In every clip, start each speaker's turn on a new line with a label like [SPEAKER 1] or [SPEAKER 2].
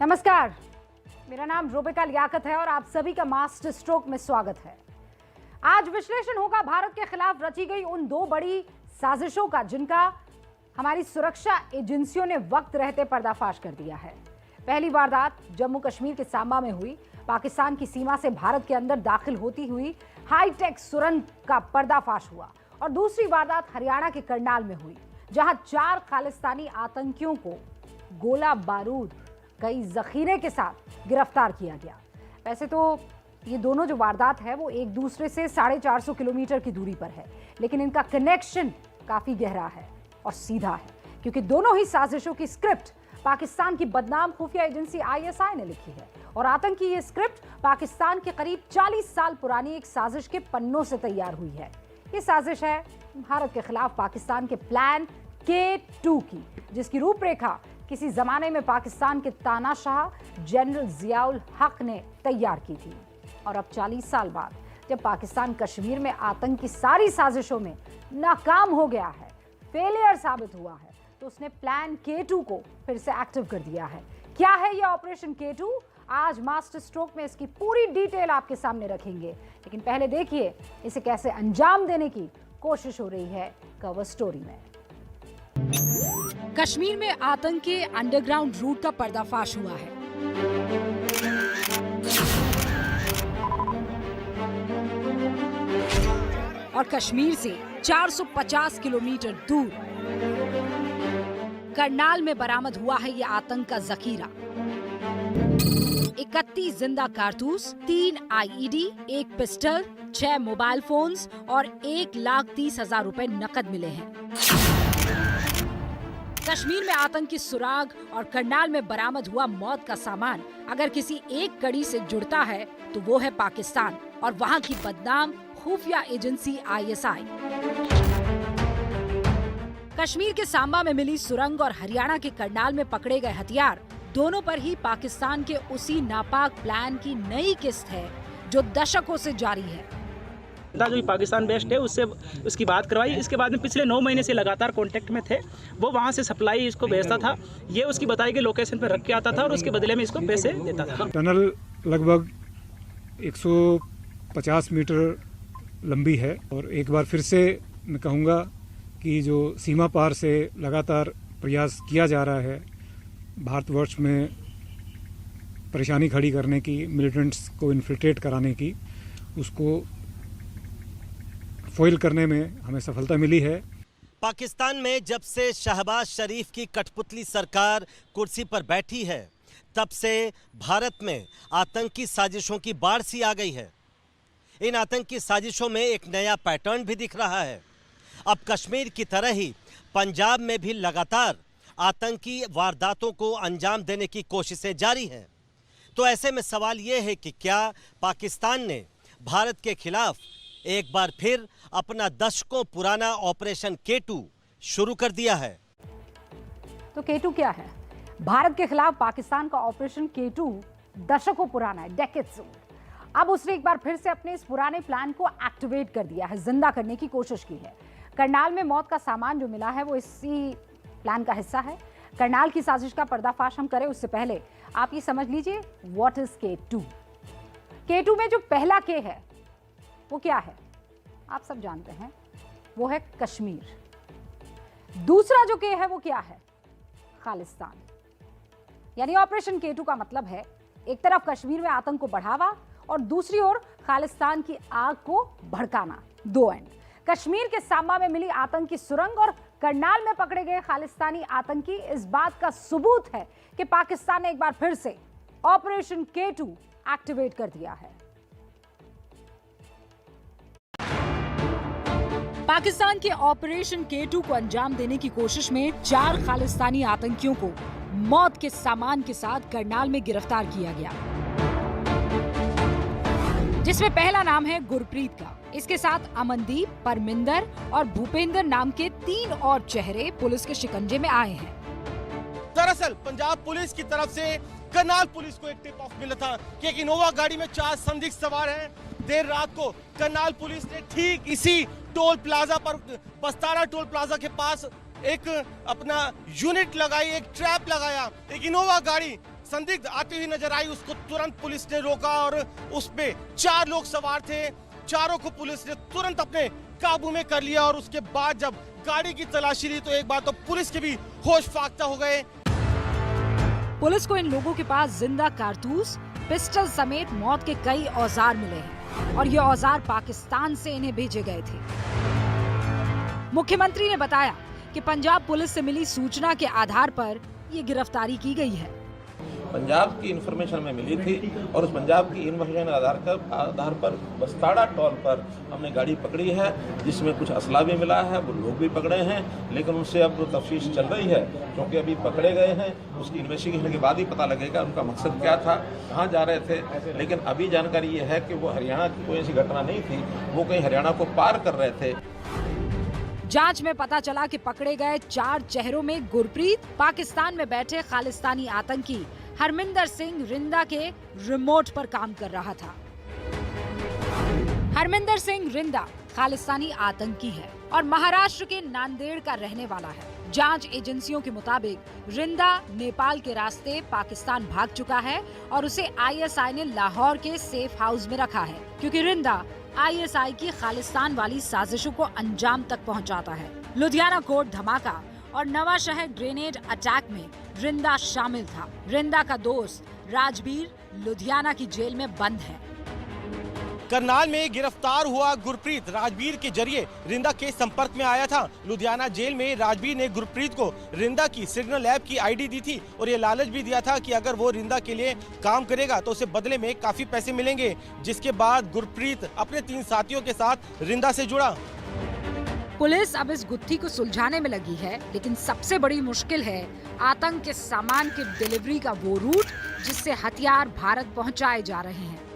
[SPEAKER 1] नमस्कार, मेरा नाम रूबिका लियाकत है और आप सभी का मास्टर स्ट्रोक में स्वागत है। आज विश्लेषण होगा भारत के खिलाफ रची गई उन दो बड़ी साजिशों का जिनका हमारी सुरक्षा एजेंसियों ने वक्त रहते पर्दाफाश कर दिया है। पहली वारदात जम्मू कश्मीर के सांबा में हुई। पाकिस्तान की सीमा से भारत के अंदर दाखिल होती हुई हाईटेक सुरंग का पर्दाफाश हुआ और दूसरी वारदात हरियाणा के करनाल में हुई, जहां 4 खालिस्तानी आतंकियों को गोला बारूद कई जखीरे के साथ गिरफ्तार किया गया। वैसे तो ये दोनों जो वारदात है वो एक दूसरे से 450 किलोमीटर की दूरी पर है, लेकिन इनका कनेक्शन काफी गहरा है और सीधा है, क्योंकि दोनों ही साजिशों की स्क्रिप्ट पाकिस्तान की बदनाम खुफिया एजेंसी ISI ने लिखी है और आतंकी ये स्क्रिप्ट पाकिस्तान के करीब 40 साल पुरानी एक साजिश के पन्नों से तैयार हुई है। ये साजिश है भारत के खिलाफ पाकिस्तान के प्लान K2 की, जिसकी रूपरेखा किसी जमाने में पाकिस्तान के तानाशाह जनरल जियाउल हक ने तैयार की थी। और अब 40 साल बाद जब पाकिस्तान कश्मीर में आतंक की सारी साजिशों में नाकाम हो गया है, फेलियर साबित हुआ है, तो उसने प्लान K2 को फिर से एक्टिव कर दिया है। क्या है ये ऑपरेशन K2? आज मास्टर स्ट्रोक में इसकी पूरी डिटेल आपके सामने रखेंगे, लेकिन पहले देखिए इसे कैसे अंजाम देने की कोशिश हो रही है कवर स्टोरी में। कश्मीर में आतंक के अंडरग्राउंड रूट का पर्दाफाश हुआ है। और कश्मीर से 450 किलोमीटर दूर करनाल में बरामद हुआ है ये आतंक का जखीरा। 31 जिंदा कारतूस, 3 IED, 1 पिस्टल, 6 मोबाइल फोन्स और 1,30,000 रुपए नकद मिले हैं। कश्मीर में आतंक की सुराग और करनाल में बरामद हुआ मौत का सामान अगर किसी एक कड़ी से जुड़ता है तो वो है पाकिस्तान और वहाँ की बदनाम खुफिया एजेंसी ISI। कश्मीर के सांबा में मिली सुरंग और हरियाणा के करनाल में पकड़े गए हथियार, दोनों पर ही पाकिस्तान के उसी नापाक प्लान की नई किस्त है जो दशकों से जारी है।
[SPEAKER 2] जो पाकिस्तान बेस्ड है उससे उसकी बात करवाई। इसके बाद में पिछले 9 महीने से लगातार कांटेक्ट में थे। वो वहाँ से सप्लाई इसको भेजता था, ये उसकी बताई गई लोकेशन पर रख के आता था और उसके बदले में इसको पैसे देता था।
[SPEAKER 3] टनल लगभग 150 मीटर लंबी है और एक बार फिर से मैं कहूँगा कि जो सीमा पार से लगातार प्रयास किया जा रहा है भारतवर्ष में परेशानी खड़ी करने की, मिलिटेंट्स को इन्फिल्ट्रेट कराने की, उसको फॉइल करने में हमें सफलता मिली है।
[SPEAKER 4] पाकिस्तान में जब से शहबाज शरीफ की कठपुतली सरकार कुर्सी पर बैठी है, तब से भारत में आतंकी साजिशों की बाढ़ सी आ गई है। इन आतंकी साजिशों में एक नया पैटर्न भी दिख रहा है। अब कश्मीर की तरह ही पंजाब में भी लगातार आतंकी वारदातों को अंजाम देने की कोशिशें जारी हैं। तो ऐसे में सवाल ये है कि क्या पाकिस्तान ने भारत के खिलाफ एक बार फिर अपना दशकों पुराना ऑपरेशन K2 शुरू कर दिया है?
[SPEAKER 1] तो K2 क्या है? भारत के खिलाफ पाकिस्तान का ऑपरेशन K2 दशकों पुराना है, डेकेड्स ओल्ड। अब उसने एक बार फिर से अपने इस पुराने प्लान को एक्टिवेट कर दिया है, जिंदा करने की कोशिश की है। करनाल में मौत का सामान जो मिला है वो इसी प्लान का हिस्सा है। करनाल की साजिश का पर्दाफाश हम करें उससे पहले आप ये समझ लीजिए व्हाट इज K2। K2 में जो पहला K है वो क्या है? आप सब जानते हैं, वो है कश्मीर। दूसरा जो K है वो क्या है? खालिस्तान। यानी ऑपरेशन K2 का मतलब है एक तरफ कश्मीर में आतंक को बढ़ावा और दूसरी ओर खालिस्तान की आग को भड़काना। दो एंड। कश्मीर के सांबा में मिली आतंक की सुरंग और करनाल में पकड़े गए खालिस्तानी आतंकी इस बात का सबूत है कि पाकिस्तान ने एक बार फिर से ऑपरेशन K2 एक्टिवेट कर दिया है। पाकिस्तान के ऑपरेशन K2 को अंजाम देने की कोशिश में 4 खालिस्तानी आतंकियों को मौत के सामान के साथ करनाल में गिरफ्तार किया गया, जिसमें पहला नाम है गुरप्रीत का। इसके साथ अमनदीप, परमिंदर और भूपेंद्र नाम के 3 और चेहरे पुलिस के शिकंजे में आए हैं।
[SPEAKER 5] दरअसल पंजाब पुलिस की तरफ से करनाल पुलिस को एक टिप ऑफ मिला था कि एक इनोवा गाड़ी में 4 संदिग्ध सवार हैं। देर रात को करनाल पुलिस ने ठीक इसी टोल प्लाजा पर, बस्तारा टोल प्लाजा के पास एक अपना यूनिट लगाई, एक ट्रैप लगाया। एक इनोवा गाड़ी संदिग्ध आती हुई नजर आई, उसको तुरंत पुलिस ने रोका और उस पे 4 लोग सवार थे। चारों को पुलिस ने तुरंत अपने काबू में कर लिया और उसके बाद जब गाड़ी की तलाशी ली तो एक बार तो पुलिस के भी होश फाख्ता हो गए।
[SPEAKER 1] पुलिस को इन लोगों के पास जिंदा कारतूस, पिस्टल समेत मौत के कई औजार मिले हैं और ये औजार पाकिस्तान से इन्हें भेजे गए थे। मुख्यमंत्री ने बताया कि पंजाब पुलिस से मिली सूचना के आधार पर ये गिरफ्तारी की गई है।
[SPEAKER 6] पंजाब की इन्फॉर्मेशन हमें मिली थी और उस पंजाब की इन्फॉर्मेशन आधार पर बस्ताड़ा टोल पर हमने गाड़ी पकड़ी है, जिसमें कुछ असला भी मिला है, वो लोग भी पकड़े हैं, लेकिन उनसे अब तफ्तीश चल रही है क्योंकि अभी पकड़े गए हैं। उसकी इन्वेस्टिगेशन के बाद ही पता लगेगा उनका मकसद क्या था, कहाँ जा रहे थे। लेकिन अभी जानकारी ये है कि वो हरियाणा की कोई ऐसी घटना नहीं थी, वो कहीं हरियाणा को पार कर रहे थे।
[SPEAKER 1] जांच में पता चला कि पकड़े गए 4 चेहरों में गुरप्रीत पाकिस्तान में बैठे खालिस्तानी आतंकी हरमिंदर सिंह रिंदा के रिमोट पर काम कर रहा था। हरमिंदर सिंह रिंदा खालिस्तानी आतंकी है और महाराष्ट्र के नांदेड़ का रहने वाला है। जांच एजेंसियों के मुताबिक रिंदा नेपाल के रास्ते पाकिस्तान भाग चुका है और उसे आईएसआई ने लाहौर के सेफ हाउस में रखा है, क्योंकि रिंदा आईएसआई की खालिस्तान वाली साजिशों को अंजाम तक पहुंचाता है। लुधियाना कोर्ट धमाका और नवा शहर ग्रेनेड अटैक में रिंदा शामिल था। रिंदा का दोस्त राजबीर लुधियाना की जेल में बंद है।
[SPEAKER 5] करनाल में गिरफ्तार हुआ गुरप्रीत राजबीर के जरिए रिंदा के संपर्क में आया था। लुधियाना जेल में राजबीर ने गुरप्रीत को रिंदा की सिग्नल ऐप की आईडी दी थी और ये लालच भी दिया था कि अगर वो रिंदा के लिए काम करेगा तो उसे बदले में काफी पैसे मिलेंगे, जिसके बाद गुरप्रीत अपने 3 साथियों के साथ रिंदा से जुड़ा।
[SPEAKER 1] पुलिस अब इस गुत्थी को सुलझाने में लगी है, लेकिन सबसे बड़ी मुश्किल है आतंक के सामान की डिलीवरी का वो रूट जिससे हथियार भारत पहुंचाए जा रहे हैं।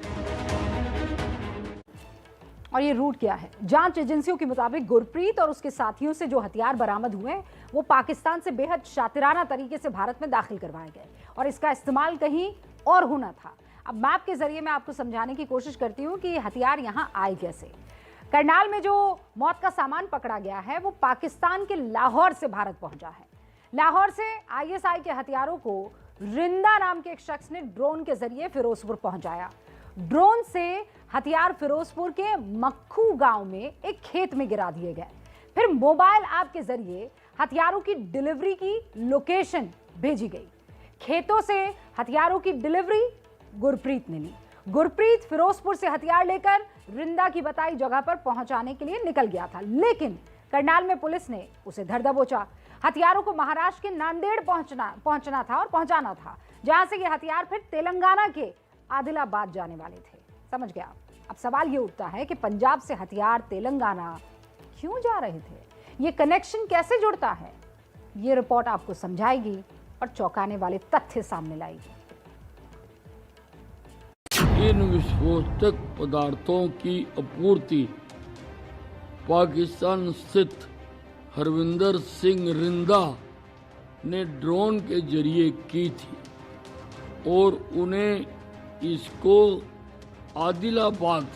[SPEAKER 1] और ये रूट क्या है? जांच एजेंसियों के मुताबिक गुरप्रीत और उसके साथियों से जो हथियार बरामद हुए वो पाकिस्तान से बेहद शातिराना तरीके से भारत में दाखिल करवाए गए और इसका इस्तेमाल कहीं और होना था। अब मैप के जरिए मैं आपको समझाने की कोशिश करती हूँ कि हथियार यहाँ आए कैसे। करनाल में जो मौत का सामान पकड़ा गया है वो पाकिस्तान के लाहौर से भारत पहुंचा है। लाहौर से आईएसआई के हथियारों को रिंदा नाम के एक शख्स ने ड्रोन के जरिए फिरोजपुर पहुंचाया। ड्रोन से हथियार फिरोजपुर के मक्खू गांव में एक खेत में गिरा दिए गए। फिर मोबाइल ऐप के जरिए हथियारों की डिलीवरी की लोकेशन भेजी गई। खेतों से हथियारों की डिलीवरी गुरप्रीत ने ली। गुरप्रीत फिरोजपुर से हथियार लेकर रिंदा की बताई जगह पर पहुंचाने के लिए निकल गया था, लेकिन करनाल में पुलिस ने उसे धर दबोचा। हथियारों को महाराष्ट्र के नांदेड़ पहुंचना था और पहुंचाना था, जहां से ये हथियार फिर तेलंगाना के आदिलाबाद जाने वाले थे। समझ गया? अब सवाल ये उठता है कि पंजाब से हथियार तेलंगाना क्यों जा रहे थे? ये कनेक्शन कैसे जुड़ता है? ये रिपोर्ट आपको समझाएगी और चौंकाने वाले तथ्य सामने लाएगी।
[SPEAKER 7] इन विस्फोटक पदार्थों की आपूर्ति पाकिस्तान स्थित हरविंदर सिंह रिंदा ने ड्रोन के जरिए की थी और उन्हें इसको आदिलाबाद,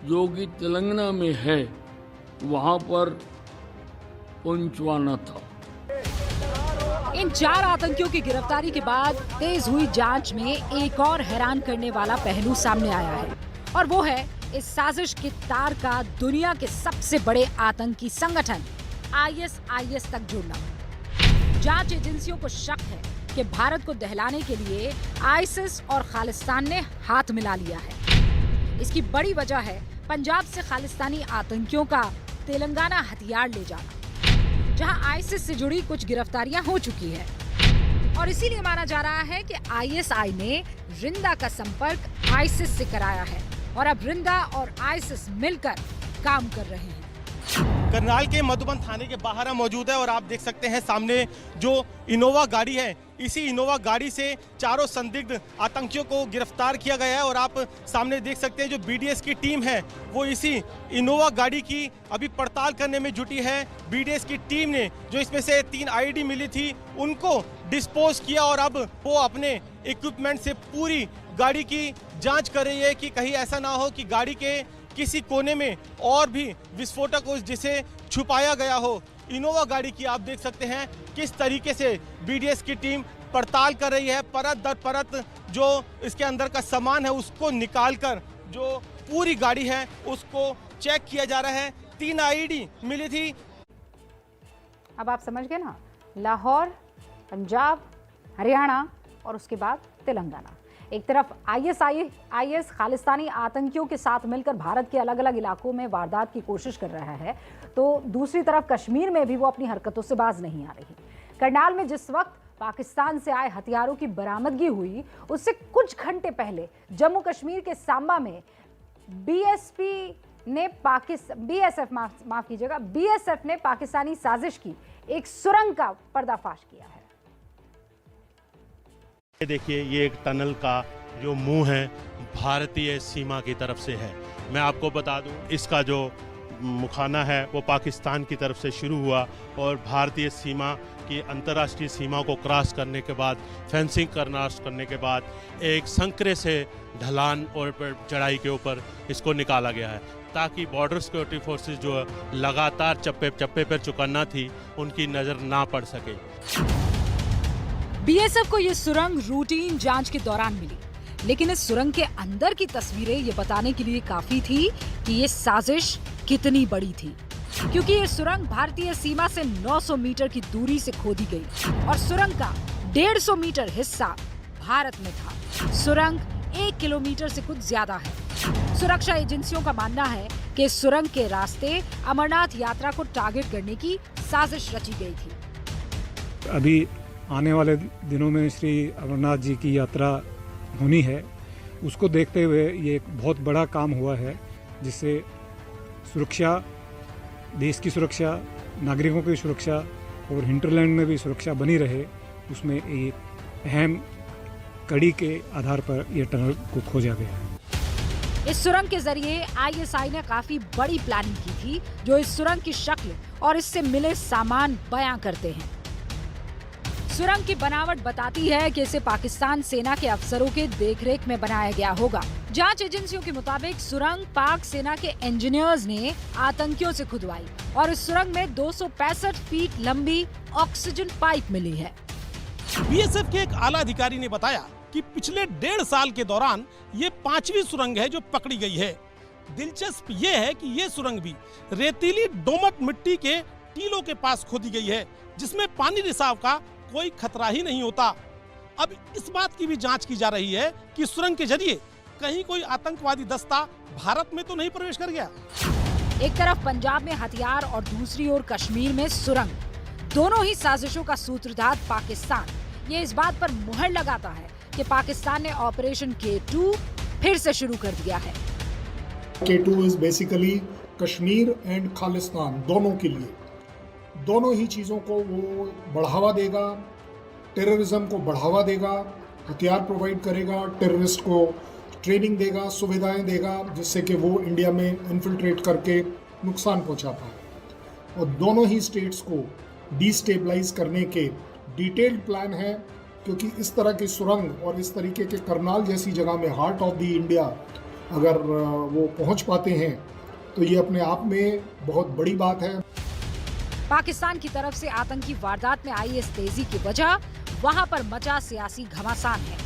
[SPEAKER 7] जो कि तेलंगाना में है, वहां पर पहुंचवाना था।
[SPEAKER 1] इन 4 आतंकियों की गिरफ्तारी के बाद तेज हुई जांच में एक और हैरान करने वाला पहलू सामने आया है और वो है इस साजिश के तार का दुनिया के सबसे बड़े आतंकी संगठन आईएसआईएस तक जुड़ना। जांच एजेंसियों को शक है कि भारत को दहलाने के लिए आईसिस और खालिस्तान ने हाथ मिला लिया है। इसकी बड़ी वजह है पंजाब से खालिस्तानी आतंकियों का तेलंगाना हथियार ले जाना, जहां आईसिस से जुड़ी कुछ गिरफ्तारियां हो चुकी है और इसीलिए माना जा रहा है कि आईएसआई ने रिंदा का संपर्क आईसिस से कराया है और अब रिंदा और आईसिस मिलकर काम कर रहे हैं।
[SPEAKER 5] करनाल के मधुबन थाने के बाहर हम मौजूद है और आप देख सकते हैं सामने जो इनोवा गाड़ी है, इसी इनोवा गाड़ी से 4 संदिग्ध आतंकियों को गिरफ्तार किया गया है और आप सामने देख सकते हैं जो बीडीएस की टीम है वो इसी इनोवा गाड़ी की अभी पड़ताल करने में जुटी है। बीडीएस की टीम ने जो इसमें से 3 आईडी मिली थी उनको डिस्पोज किया और अब वो अपने इक्विपमेंट से पूरी गाड़ी की जांच कर रही है कि कहीं ऐसा ना हो कि गाड़ी के किसी कोने में और भी विस्फोटक हो जिसे छुपाया गया हो। इनोवा गाड़ी की आप देख सकते हैं किस तरीके से बीडीएस की टीम पड़ताल कर रही है। परत दर परत जो इसके अंदर का सामान है उसको निकालकर जो पूरी गाड़ी है उसको चेक किया जा रहा है। 3 आईडी मिली थी।
[SPEAKER 1] अब आप समझ गए ना, लाहौर, पंजाब, हरियाणा और उसके बाद तेलंगाना। एक तरफ आईएस खालिस्तानी आतंकियों के साथ मिलकर भारत के अलग अलग इलाकों में वारदात की कोशिश कर रहा है, तो दूसरी तरफ कश्मीर में भी वो अपनी हरकतों से बाज नहीं आ रही। करनाल में जिस वक्त पाकिस्तान से आए हथियारों की बरामदगी हुई, उससे कुछ घंटे पहले जम्मू कश्मीर के सांबा में बीएसएफ ने पाकिस्तानी साजिश की एक सुरंग का पर्दाफाश किया है।
[SPEAKER 8] देखिए, ये एक टनल का जो मुंह है भारतीय सीमा की तरफ से है। मैं आपको बता दूं, इसका जो मुखाना है वो पाकिस्तान की तरफ से शुरू हुआ और भारतीय सीमा की अंतर्राष्ट्रीय सीमा को क्रॉस करने के बाद, फेंसिंग करने के बाद एक संकरे से ढलान और चढ़ाई के ऊपर इसको निकाला गया है, ताकि बॉर्डर सिक्योरिटी फोर्सेस जो लगातार चप्पे पर चौकन्ना थी, उनकी नज़र ना पड़ सके।
[SPEAKER 1] बीएसएफ को ये सुरंग रूटीन जांच के दौरान मिली, लेकिन इस सुरंग के अंदर की तस्वीरें ये बताने के लिए काफी थी कि ये साजिश कितनी बड़ी थी, क्योंकि ये सुरंग भारतीय सीमा से 900 मीटर की दूरी से खोदी गई और सुरंग का 150 मीटर हिस्सा भारत में था। सुरंग 1 किलोमीटर से कुछ ज्यादा है। सुरक्षा एजेंसियों का मानना है कि इस सुरंग के रास्ते अमरनाथ यात्रा को टारगेट करने की साजिश रची गई थी।
[SPEAKER 3] अभी आने वाले दिनों में श्री अमरनाथ जी की यात्रा होनी है, उसको देखते हुए ये एक बहुत बड़ा काम हुआ है, जिससे सुरक्षा, देश की सुरक्षा, नागरिकों की सुरक्षा और हिंटरलैंड में भी सुरक्षा बनी रहे, उसमें एक अहम कड़ी के आधार पर यह टनल को खोजा गया है।
[SPEAKER 1] इस सुरंग के जरिए आईएसआई ने काफी बड़ी प्लानिंग की थी, जो इस सुरंग की शक्ल और इससे मिले सामान बयां करते हैं। सुरंग की बनावट बताती है कि इसे पाकिस्तान सेना के अफसरों के देखरेख में बनाया गया होगा। जांच एजेंसियों के मुताबिक सुरंग पाक सेना के इंजीनियर्स ने आतंकियों से खुदवाई और इस सुरंग में 265 फीट लंबी ऑक्सीजन पाइप मिली है।
[SPEAKER 9] बीएसएफ के एक आला अधिकारी ने बताया कि पिछले 1.5 साल के दौरान ये 5वीं सुरंग है जो पकड़ी गई है। दिलचस्प ये है कि ये सुरंग भी रेतीली दोमट मिट्टी के टीलों के पास खोदी गई है, जिसमें पानी रिसाव का कोई खतरा ही नहीं होता। अब इस बात की भी जांच की जा रही है कि सुरंग के जरिए कहीं कोई आतंकवादी दस्ता भारत में तो नहीं प्रवेश कर गया।
[SPEAKER 1] एक तरफ पंजाब में हथियार और दूसरी ओर कश्मीर में सुरंग, दोनों ही साजिशों का सूत्रधार पाकिस्तान ये इस बात पर मुहर लगाता है कि पाकिस्तान ने ऑपरेशन K2 फिर से शुरू कर दिया है।
[SPEAKER 10] K2 is basically Kashmir and Khalistan दोनों के लिए, दोनों ही चीज़ों को वो बढ़ावा देगा, टेररिज्म को बढ़ावा देगा, हथियार प्रोवाइड करेगा, टेररिस्ट को ट्रेनिंग देगा, सुविधाएं देगा, जिससे कि वो इंडिया में इन्फिल्ट्रेट करके नुकसान पहुंचा पाए। और दोनों ही स्टेट्स को डिस्टेबलाइज करने के डिटेल्ड प्लान है, क्योंकि इस तरह की सुरंग और इस तरीके के करनाल जैसी जगह में हार्ट ऑफ द इंडिया अगर वो पहुंच पाते हैं तो ये अपने आप में बहुत बड़ी बात है।
[SPEAKER 1] पाकिस्तान की तरफ से आतंकी वारदात में आई इस तेजी की वजह वहां पर मचा सियासी घमासान है,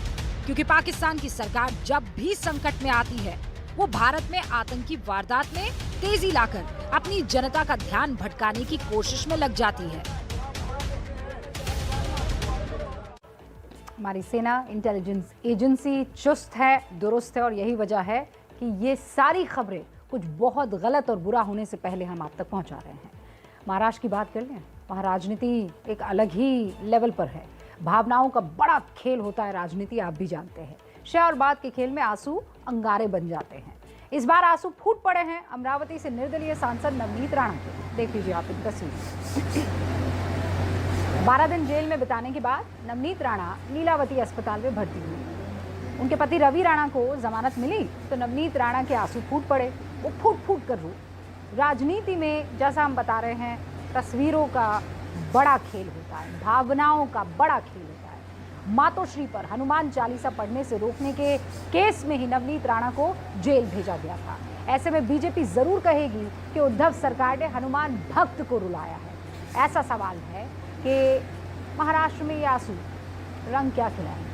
[SPEAKER 1] क्योंकि पाकिस्तान की सरकार जब भी संकट में आती है वो भारत में आतंकी वारदात में तेजी लाकर अपनी जनता का ध्यान भटकाने की कोशिश में लग जाती है। हमारी सेना इंटेलिजेंस एजेंसी चुस्त है, दुरुस्त है और यही वजह है कि ये सारी खबरें कुछ बहुत गलत और बुरा होने से पहले हम आप तक पहुंचा रहे हैं। महाराष्ट्र की बात कर लें, वहाँ राजनीति एक अलग ही लेवल पर है। भावनाओं का बड़ा खेल होता है राजनीति, आप भी जानते हैं। शय और बात के खेल में आंसू अंगारे बन जाते हैं। इस बार आंसू फूट पड़े हैं अमरावती से निर्दलीय सांसद नवनीत राणा के। देख लीजिए आप इन तस्वीर। 12 दिन जेल में बिताने के बाद नवनीत राणा लीलावती अस्पताल में भर्ती हुई। उनके पति रवि राणा को जमानत मिली तो नवनीत राणा के आंसू फूट पड़े। वो फूट कर रो। राजनीति में जैसा हम बता रहे हैं, तस्वीरों का बड़ा खेल होता है, भावनाओं का बड़ा खेल होता है। मातोश्री पर हनुमान चालीसा पढ़ने से रोकने के केस में ही नवनीत राणा को जेल भेजा गया था। ऐसे में बीजेपी जरूर कहेगी कि उद्धव सरकार ने हनुमान भक्त को रुलाया है। ऐसा सवाल है कि महाराष्ट्र में ये आंसू रंग क्या खिला है?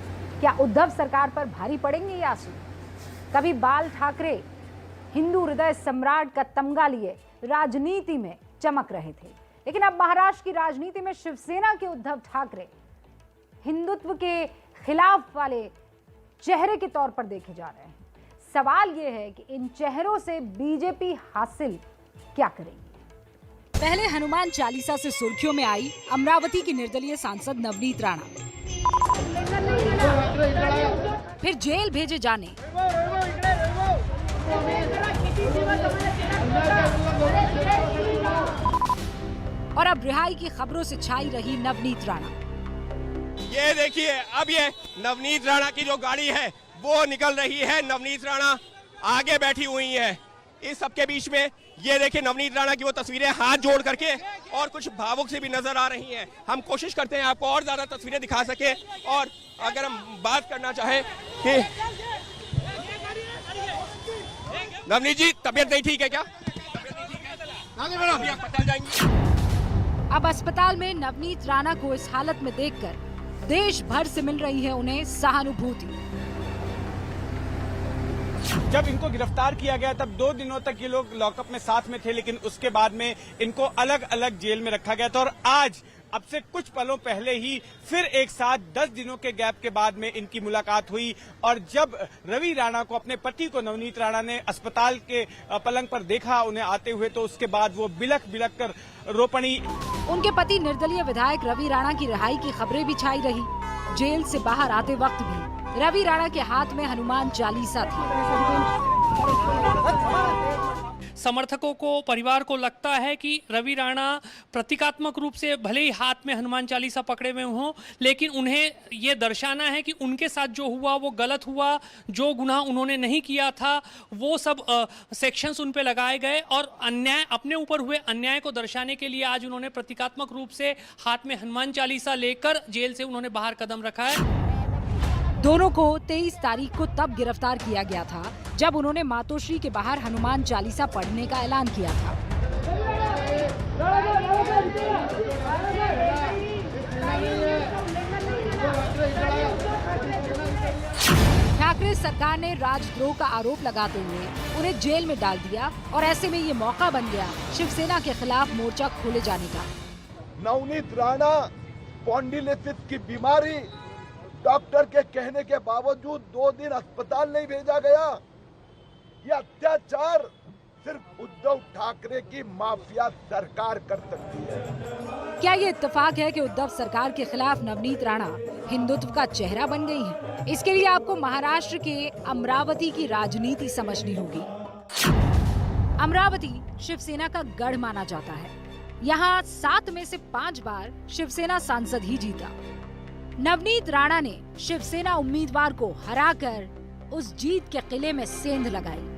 [SPEAKER 1] क्या उद्धव सरकार पर भारी पड़ेंगे ये आंसू? कभी बाल ठाकरे हिंदू हृदय सम्राट का तमगा लिए राजनीति में चमक रहे थे, लेकिन अब महाराष्ट्र की राजनीति में शिवसेना के उद्धव ठाकरे हिंदुत्व के खिलाफ वाले चेहरे के तौर पर देखे जा रहे हैं। सवाल यह है कि इन चेहरों से बीजेपी हासिल क्या करेगी? पहले हनुमान चालीसा से सुर्खियों में आई अमरावती की निर्दलीय सांसद नवनीत राणा, फिर जेल भेजे जाने, और अब रिहाई की खबरों से छाई रही नवनीत राणा।
[SPEAKER 5] ये देखिए, अब ये नवनीत राणा की जो गाड़ी है वो निकल रही है। नवनीत राणा आगे बैठी हुई है। इस सबके बीच में ये देखिए नवनीत राणा की वो तस्वीरें हाथ जोड़ करके और कुछ भावुक से भी नजर आ रही हैं। हम कोशिश करते हैं आपको और ज्यादा तस्वीरें दिखा सके, और अगर हम बात करना चाहें कि नवनीत जी तबीयत नहीं ठीक है क्या?
[SPEAKER 1] अब अस्पताल में नवनीत राणा को इस हालत में देखकर देश भर से मिल रही है उन्हें सहानुभूति।
[SPEAKER 11] जब इनको गिरफ्तार किया गया तब 2 दिनों तक ये लोग लॉकअप में साथ में थे, लेकिन उसके बाद में इनको अलग अलग जेल में रखा गया था। और आज अब से कुछ पलों पहले ही फिर एक साथ 10 दिनों के गैप के बाद में इनकी मुलाकात हुई। और जब रवि राणा को, अपने पति को नवनीत राणा ने अस्पताल के पलंग पर देखा उन्हें आते हुए, तो उसके बाद वो बिलख बिलख कर रो पड़ी।
[SPEAKER 1] उनके पति निर्दलीय विधायक रवि राणा की रिहाई की खबरें भी छाई रही। जेल से बाहर आते वक्त भी रवि राणा के हाथ में हनुमान चालीसा थी।
[SPEAKER 12] समर्थकों को, परिवार को लगता है कि रवि राणा प्रतीकात्मक रूप से भले ही हाथ में हनुमान चालीसा पकड़े हुए हों, लेकिन उन्हें ये दर्शाना है कि उनके साथ जो हुआ वो गलत हुआ, जो गुनाह उन्होंने नहीं किया था वो सब सेक्शंस उन पे लगाए गए, और अन्याय, अपने ऊपर हुए अन्याय को दर्शाने के लिए आज उन्होंने प्रतीकात्मक रूप से हाथ में हनुमान चालीसा लेकर जेल से उन्होंने बाहर कदम रखा है।
[SPEAKER 1] दोनों को 23 तारीख को तब गिरफ्तार किया गया था जब उन्होंने मातोश्री के बाहर हनुमान चालीसा पढ़ने का ऐलान किया था। ठाकरे सरकार ने राजद्रोह का आरोप लगाते हुए उन्हें जेल में डाल दिया, और ऐसे में ये मौका बन गया शिवसेना के खिलाफ मोर्चा खोले जाने का।
[SPEAKER 13] नवनीत राणा स्पॉन्डिलोसिस की बीमारी, डॉक्टर के कहने के बावजूद 2 दिन अस्पताल नहीं भेजा गया। यह अत्याचार सिर्फ उद्धव ठाकरे की माफिया सरकार कर सकती है।
[SPEAKER 1] क्या ये इत्तेफाक है कि उद्धव सरकार के खिलाफ नवनीत राणा हिंदुत्व का चेहरा बन गई हैं? इसके लिए आपको महाराष्ट्र के अमरावती की राजनीति समझनी होगी। अमरावती शिवसेना का गढ़ माना जाता है। यहाँ 7 में से 5 बार शिवसेना सांसद ही जीता। नवनीत राणा ने शिवसेना उम्मीदवार को हराकर उस जीत के किले में सेंध लगाई।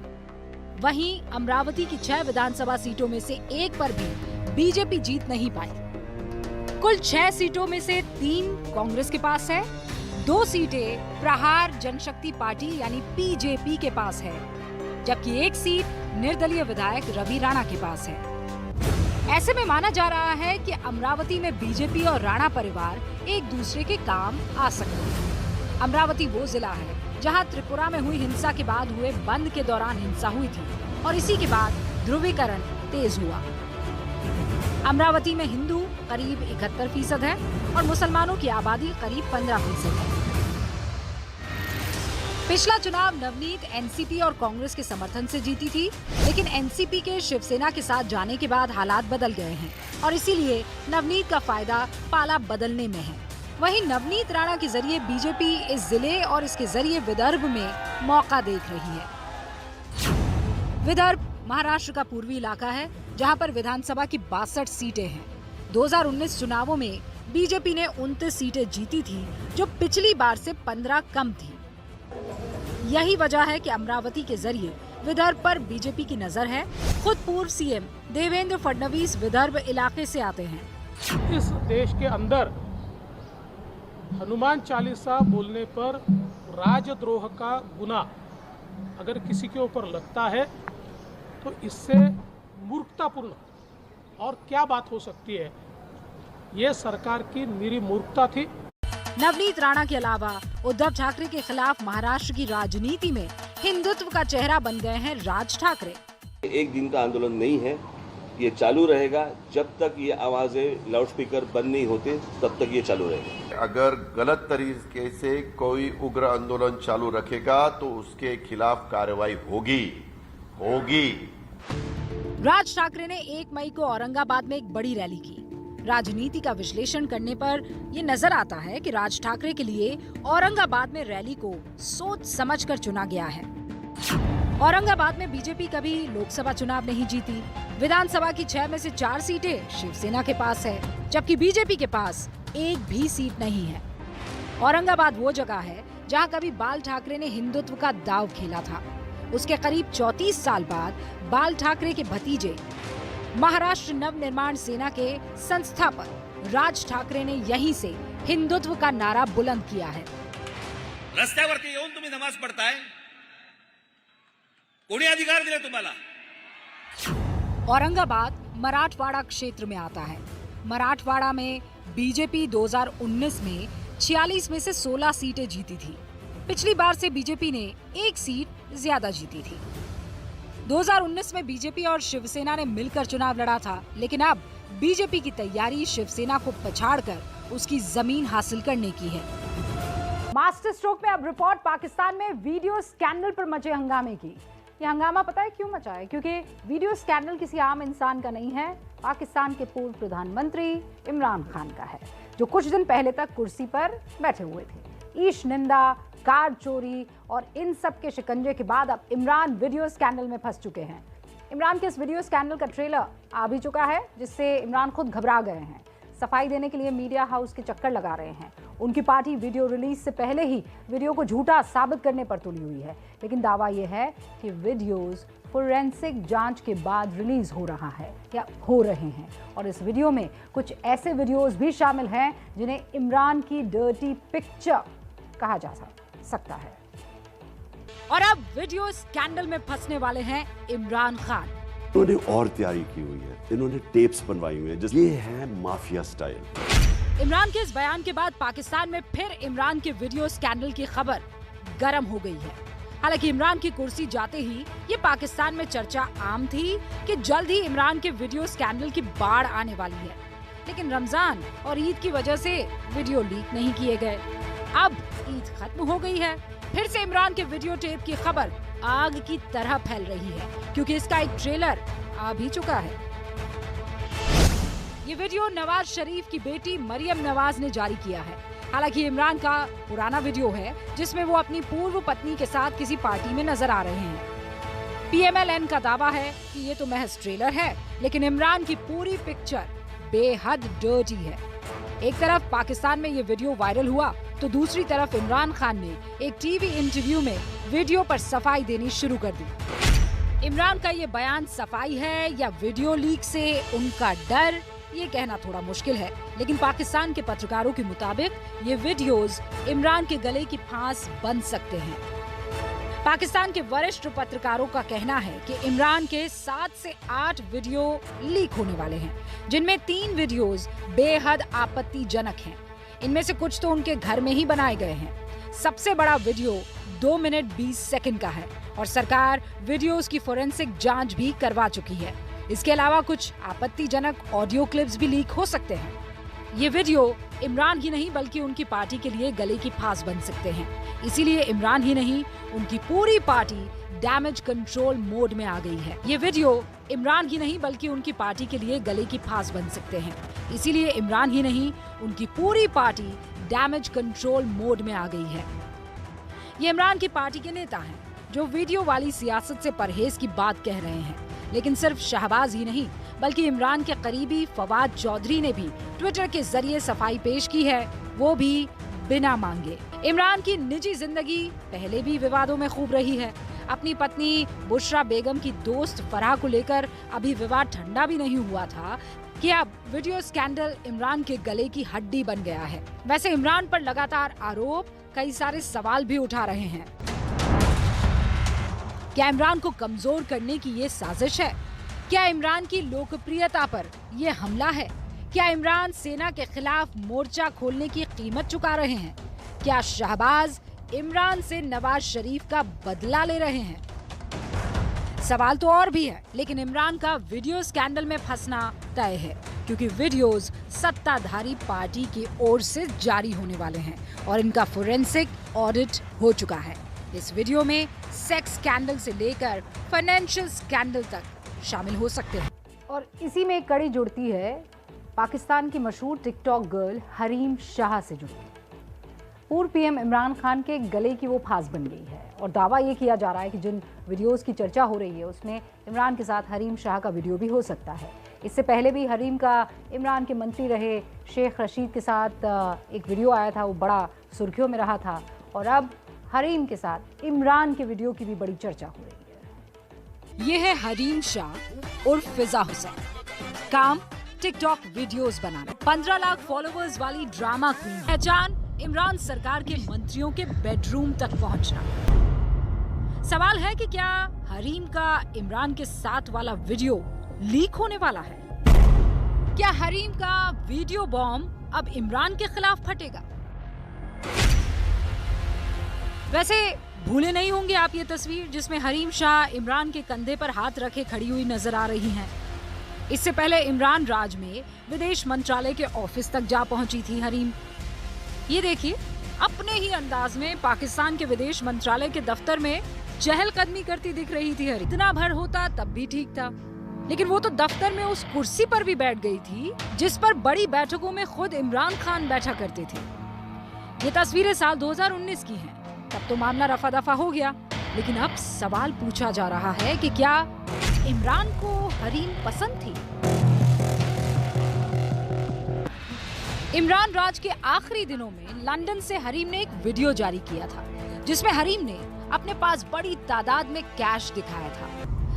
[SPEAKER 1] वहीं अमरावती की 6 विधानसभा सीटों में से 1 पर भी बीजेपी जीत नहीं पाई। कुल 6 सीटों में से 3 कांग्रेस के पास है, 2 सीटें प्रहार जनशक्ति पार्टी यानी बीजेपी के पास है, जबकि 1 सीट निर्दलीय विधायक रवि राणा के पास है। ऐसे में माना जा रहा है कि अमरावती में बीजेपी और राणा परिवार एक दूसरे के काम आ सकते हैं। अमरावती वो जिला है जहां त्रिपुरा में हुई हिंसा के बाद हुए बंद के दौरान हिंसा हुई थी, और इसी के बाद ध्रुवीकरण तेज हुआ। अमरावती में हिंदू करीब 71% है और मुसलमानों की आबादी करीब 15% है। पिछला चुनाव नवनीत एनसीपी और कांग्रेस के समर्थन से जीती थी, लेकिन एनसीपी के शिवसेना के साथ जाने के बाद हालात बदल गए हैं, और इसीलिए नवनीत का फायदा पाला बदलने में है। वहीं नवनीत राणा के जरिए बीजेपी इस जिले और इसके जरिए विदर्भ में मौका देख रही है। विदर्भ महाराष्ट्र का पूर्वी इलाका है, जहां पर विधानसभा की 62 सीटें हैं। 2019 चुनावों में बीजेपी ने 29 सीटें जीती थी, जो पिछली बार से 15 कम थी। यही वजह है कि अमरावती के जरिए विदर्भ पर बीजेपी की नजर है। खुद पूर्व सीएम देवेंद्र फडणवीस विदर्भ इलाके से आते हैं।
[SPEAKER 14] इस देश के अंदर हनुमान चालीसा बोलने पर राजद्रोह का गुनाह अगर किसी के ऊपर लगता है तो इससे मूर्खतापूर्ण और क्या बात हो सकती है। ये सरकार की निरी मूर्खता थी।
[SPEAKER 1] नवनीत राणा के अलावा उद्धव ठाकरे के खिलाफ महाराष्ट्र की राजनीति में हिंदुत्व का चेहरा बन गए हैं राज ठाकरे।
[SPEAKER 15] एक दिन का आंदोलन नहीं है, ये चालू रहेगा जब तक ये आवाजें लाउडस्पीकर बंद नहीं होते, तब तक ये चालू रहेगा।
[SPEAKER 16] अगर गलत तरीके से कोई उग्र आंदोलन चालू रखेगा तो उसके खिलाफ कार्रवाई होगी।
[SPEAKER 1] राज ठाकरे ने 1 मई को औरंगाबाद में एक बड़ी रैली की। राजनीति का विश्लेषण करने पर ये नजर आता है कि राज ठाकरे के लिए औरंगाबाद में रैली को सोच समझकर चुना गया है। औरंगाबाद में बीजेपी कभी लोकसभा चुनाव नहीं जीती। विधानसभा की 6 में से 4 सीटें शिवसेना के पास है, जबकि बीजेपी के पास एक भी सीट नहीं है। औरंगाबाद वो जगह है जहां कभी बाल ठाकरे ने हिंदुत्व का दांव खेला था। उसके करीब 34 साल बाद बाल ठाकरे के भतीजे महाराष्ट्र नव निर्माण सेना के संस्थापक राज ठाकरे ने यहीं से हिंदुत्व का नारा बुलंद किया है।
[SPEAKER 17] रस्त्यावरती येऊन तुम्ही नमाज पढ़ताय, कोणी अधिकार दिले तुम्हाला?
[SPEAKER 1] औरंगाबाद मराठवाड़ा क्षेत्र में आता है। मराठवाड़ा में बीजेपी 2019 में 46 में से 16 सीटें जीती थी। पिछली बार से बीजेपी ने 1 सीट ज्यादा जीती थी। 2019 में बीजेपी और शिवसेना ने मिलकर चुनाव लड़ा था, लेकिन अब बीजेपी की तैयारी शिवसेना को पछाड़कर उसकी जमीन हासिल करने की है। मास्टर स्ट्रोक में अब रिपोर्ट पाकिस्तान में वीडियो स्कैंडल पर मचे हंगामे की। ये हंगामा पता है क्यों मचा है? क्योंकि वीडियो स्कैंडल किसी आम इंसान का नहीं है, पाकिस्तान के पूर्व प्रधानमंत्री इमरान खान का है, जो कुछ दिन पहले तक कुर्सी पर बैठे हुए थे। ईश निंदा, कार चोरी और इन सब के शिकंजे के बाद अब इमरान वीडियो स्कैंडल में फंस चुके हैं। इमरान के इस वीडियो स्कैंडल का ट्रेलर आ भी चुका है, जिससे इमरान खुद घबरा गए हैं। सफाई देने के लिए मीडिया हाउस के चक्कर लगा रहे हैं। उनकी पार्टी वीडियो रिलीज से पहले ही वीडियो को झूठा साबित करने पर तुली हुई है, लेकिन दावा यह है कि वीडियोस फोरेंसिक जांच के बाद रिलीज हो रहा है या हो रहे हैं, और इस वीडियो में कुछ ऐसे वीडियोस भी शामिल हैं जिन्हें इमरान की डर्टी पिक्चर कहा जा सकता है। और अब वीडियो स्कैंडल में फंसने वाले हैं इमरान खान।
[SPEAKER 18] इन्होंने और तैयारी की हुई है, इन्होंने टेप्स बनवाई हुई हैं, ये है माफिया स्टाइल।
[SPEAKER 1] इमरान के इस बयान के बाद पाकिस्तान में फिर इमरान के वीडियो स्कैंडल की खबर गर्म हो गई है। हालांकि इमरान की कुर्सी जाते ही ये पाकिस्तान में चर्चा आम थी कि जल्द ही इमरान के वीडियो स्कैंडल की बाढ़ आने वाली है, लेकिन रमजान और ईद की वजह से वीडियो लीक नहीं किए गए। अब ईद खत्म हो गई है, फिर से इमरान के वीडियो टेप की खबर आग की तरह फैल रही है, क्योंकि इसका एक ट्रेलर आ भी चुका है। ये वीडियो नवाज शरीफ की बेटी मरियम नवाज ने जारी किया है। हालांकि इमरान का पुराना वीडियो है, जिसमें वो अपनी पूर्व पत्नी के साथ किसी पार्टी में नजर आ रहे हैं। PMLN का दावा है कि ये तो महज ट्रेलर है, लेकिन इमरान की पूरी पिक्चर बेहद डर्टी है। एक तरफ पाकिस्तान में ये वीडियो वायरल हुआ, तो दूसरी तरफ इमरान खान ने एक टीवी इंटरव्यू में वीडियो पर सफाई देनी शुरू कर दी। इमरान का ये बयान सफाई है या वीडियो लीक से उनका डर, ये कहना थोड़ा मुश्किल है, लेकिन पाकिस्तान के पत्रकारों के मुताबिक ये वीडियोस इमरान के गले की फांस बन सकते हैं। पाकिस्तान के वरिष्ठ पत्रकारों का कहना है कि इमरान के 7 से 8 वीडियो लीक होने वाले हैं, जिनमें 3 वीडियोस बेहद आपत्तिजनक हैं। इनमें से कुछ तो उनके घर में ही बनाए गए हैं। सबसे बड़ा वीडियो 2 मिनट 20 सेकंड का है और सरकार वीडियोस की फोरेंसिक जांच भी करवा चुकी है। इसके अलावा कुछ आपत्तिजनक ऑडियो क्लिप्स भी लीक हो सकते हैं। ये वीडियो इमरान ही नहीं बल्कि उनकी पार्टी के लिए गले की फांस बन सकते हैं। इसीलिए इमरान ही नहीं, उनकी पूरी पार्टी डैमेज कंट्रोल मोड में आ गई है। ये वीडियो इमरान ही नहीं बल्कि उनकी पार्टी के लिए गले की फांस बन सकते हैं। इसीलिए इमरान ही नहीं, उनकी पूरी पार्टी डैमेज कंट्रोल मोड में आ गई है। ये इमरान की पार्टी के नेता हैं जो वीडियो वाली सियासत से परहेज की बात कह रहे हैं, लेकिन सिर्फ शहबाज ही नहीं बल्कि इमरान के करीबी फवाद चौधरी ने भी ट्विटर के जरिए सफाई पेश की है, वो भी बिना मांगे। इमरान की निजी जिंदगी पहले भी विवादों में खूब रही है। अपनी पत्नी बुशरा बेगम की दोस्त फराह को लेकर अभी विवाद ठंडा भी नहीं हुआ था कि अब वीडियो स्कैंडल इमरान के गले की हड्डी बन गया है। वैसे इमरान पर लगातार आरोप, कई सारे सवाल भी उठा रहे हैं। क्या इमरान को कमजोर करने की ये साजिश है? क्या इमरान की लोकप्रियता पर यह हमला है? क्या इमरान सेना के खिलाफ मोर्चा खोलने की कीमत चुका रहे हैं? क्या शहबाज इमरान से नवाज शरीफ का बदला ले रहे हैं? सवाल तो और भी है, लेकिन इमरान का वीडियो स्कैंडल में फंसना तय है, क्योंकि वीडियोस सत्ताधारी पार्टी की ओर से जारी होने वाले हैं और इनका फोरेंसिक ऑडिट हो चुका है। इस वीडियो में सेक्स स्कैंडल से लेकर फाइनेंशियल स्कैंडल तक शामिल हो सकते हैं। और इसी में एक कड़ी जुड़ती है पाकिस्तान की मशहूर टिकटॉक गर्ल हरीम शाह से जुड़ी। पूर्व पीएम इमरान खान के गले की वो फांस बन गई है और दावा ये किया जा रहा है कि जिन वीडियोस की चर्चा हो रही है उसमें इमरान के साथ हरीम शाह का वीडियो भी हो सकता है। इससे पहले भी हरीम का इमरान के मंत्री रहे शेख रशीद के साथ एक वीडियो आया था, वो बड़ा सुर्खियों में रहा था। और अब हरीम के साथ इमरान के वीडियो की भी बड़ी चर्चा हो रही है। ये है हरीम शाह उर्फ फिजा हुसैन। काम टिकटॉक वीडियोस बनाना। 15 लाख फॉलोअर्स वाली ड्रामा क्वीन। पहचान इमरान सरकार के मंत्रियों के बेडरूम तक पहुंचना। सवाल है कि क्या हरीम का इमरान के साथ वाला वीडियो लीक होने वाला है? क्या हरीम का वीडियो बॉम्ब अब इमरान के खिलाफ फटेगा? वैसे भूले नहीं होंगे आप ये तस्वीर जिसमें हरीम शाह इमरान के कंधे पर हाथ रखे खड़ी हुई नजर आ रही हैं। इससे पहले इमरान राज में विदेश मंत्रालय के ऑफिस तक जा पहुंची थी हरीम। ये देखिए, अपने ही अंदाज में पाकिस्तान के विदेश मंत्रालय के दफ्तर में चहलकदमी करती दिख रही थी हरीम। इतना भर होता तब भी ठीक था, लेकिन वो तो दफ्तर में उस कुर्सी पर भी बैठ गई थी जिस पर बड़ी बैठकों में खुद इमरान खान बैठा करते थे। ये तस्वीरें साल 2019 की हैं। तब तो मामला रफा दफा हो गया, लेकिन अब सवाल पूछा जा रहा है कि क्या इमरान को हरीम पसंद थी? इमरान राज के आखिरी दिनों में लंदन से हरीम ने एक वीडियो जारी किया था जिसमें हरीम ने अपने पास बड़ी तादाद में कैश दिखाया था।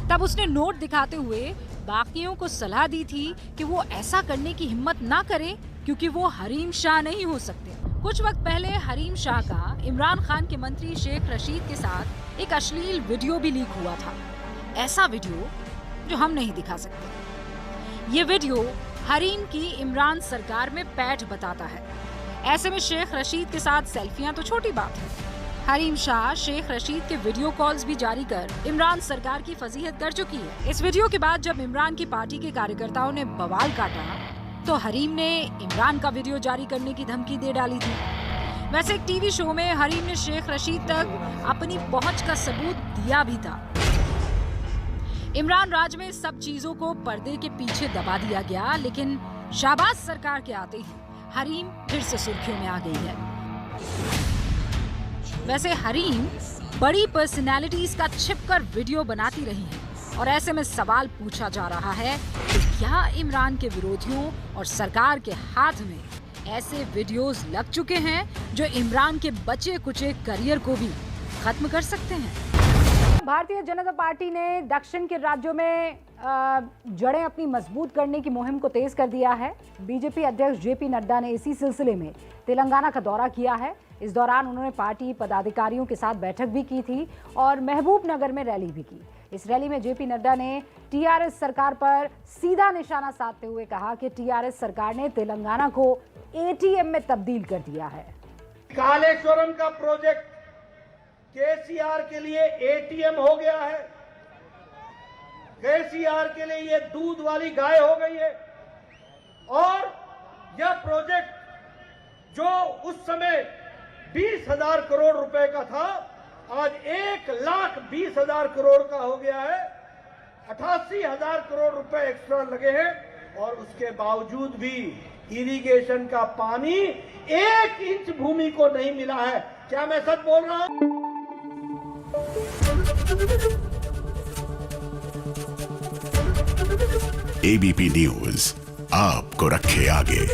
[SPEAKER 1] तब उसने नोट दिखाते हुए बाकियों को सलाह दी थी कि वो ऐसा करने की हिम्मत ना करें क्योंकि वो हरीम शाह नहीं हो सकते। कुछ वक्त पहले हरीम शाह का इमरान खान के मंत्री शेख रशीद के साथ एक अश्लील वीडियो भी लीक हुआ था। ऐसा वीडियो जो हम नहीं दिखा सकते। ये वीडियो हरीम की इमरान सरकार में पैठ बताता है। ऐसे में शेख रशीद के साथ सेल्फियां तो छोटी बात है। हरीम शाह शेख रशीद के वीडियो कॉल्स भी जारी कर इमरान सरकार की फजीहत कर चुकी है। इस वीडियो के बाद जब इमरान की पार्टी के कार्यकर्ताओं ने बवाल काटा तो हरीम ने इमरान का वीडियो जारी करने की धमकी दे डाली थी। वैसे एक टीवी शो में हरीम ने शेख रशीद तक अपनी पहुंच का सबूत दिया भी था। इमरान राज में सब चीजों को पर्दे के पीछे दबा दिया गया, लेकिन शहबाज सरकार के आते ही हरीम फिर से सुर्खियों में आ गई है। वैसे हरीम बड़ी पर्सनैलिटीज का छिपकर वीडियो बनाती रही है और ऐसे में सवाल पूछा जा रहा है कि क्या इमरान के विरोधियों और सरकार के हाथ में ऐसे वीडियोस लग चुके हैं जो इमरान के बचे कुचे करियर को भी खत्म कर सकते हैं? भारतीय जनता पार्टी ने दक्षिण के राज्यों में जड़ें अपनी मजबूत करने की मुहिम को तेज कर दिया है। बीजेपी अध्यक्ष जेपी नड्डा ने इसी सिलसिले में तेलंगाना का दौरा किया है। इस दौरान उन्होंने पार्टी पदाधिकारियों के साथ बैठक भी की थी और महबूब नगर में रैली भी की। इस रैली में जेपी नड्डा ने टीआरएस सरकार पर सीधा निशाना साधते हुए कहा कि टीआरएस सरकार ने तेलंगाना को एटीएम में तब्दील कर दिया है।
[SPEAKER 19] कालेश्वरम का प्रोजेक्ट केसीआर के लिए एटीएम हो गया है। केसीआर के लिए ये दूध वाली गाय हो गई है और यह प्रोजेक्ट जो उस समय 20,000 करोड़ रुपए का था आज 1,20,000 करोड़ का हो गया है। 88,000 करोड़ रुपए एक्स्ट्रा लगे हैं और उसके बावजूद भी इरिगेशन का पानी 1 इंच भूमि को नहीं मिला है। क्या मैं सच बोल रहा हूं?
[SPEAKER 20] एबीपी न्यूज आपको रखे आगे।